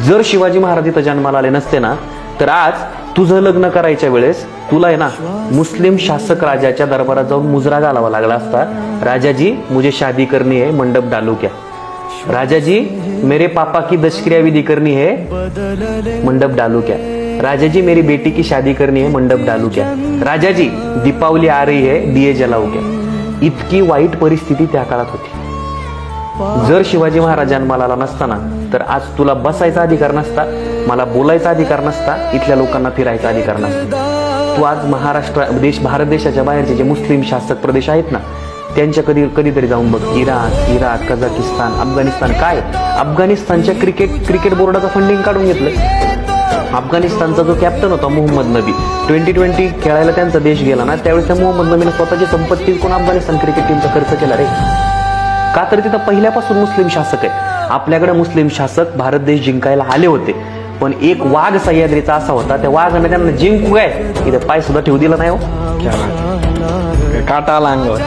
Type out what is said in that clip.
जर शिवाजी महाराज इथं जन्माला आले नसते ना तर आज तुझं लग्न करायच्या वेळेस तुला आहे ना मुस्लिम शासक राजाच्या दरबारात जाऊन मुजरा घालावा लागला असता, राजाजी मुझे शादी करनी है, मंडप डालू क्या? राजाजी मेरे पापा की दशक्रिया विधि करनी है, मंडप डालू क्या? राजाजी मेरी बेटी की शादी करनी है, मंडप डालू क्या? राजाजी दीपावली आ रही है, दिये जलाऊ क्या? इतकी वाईट परिस्थिती त्या काळात होती. जर शिवाजी महाराज जन्माला आला नसताना तर आज तुला बसायचा अधिकार नसता, मला बोलायचा अधिकार नसता, इथल्या लोकांना फिरायचा अधिकार नसता. तू आज भारत देशाच्या बाहेरचे जे मुस्लिम शासक प्रदेश आहेत ना त्यांच्या कधीतरी जाऊन बघ. इराक, कझाकिस्तान, अफगाणिस्तान. काय अफगाणिस्तानच्या क्रिकेट बोर्डाचं फंडिंग काढून घेतलं. अफगाणिस्तानचा जो कॅप्टन होता मोहम्मद नबी, 2020 खेळायला त्यांचा देश गेला ना त्यावेळेस त्या मोहम्मद नबीने स्वतःची संपत्ती विकून अफगाणिस्तान क्रिकेट टीमचा खर्च केला रे. का तर तिथं पहिल्यापासून मुस्लिम शासक आहे. आपल्याकडे मुस्लिम शासक भारत देश जिंकायला आले होते, पण एक वाघ सह्याद्रीचा असा होता, त्या वाघाने त्यांना जिंकू काय इथे पाय सुद्धा ठेवू दिला नाही. हो काटा आला अंगावर.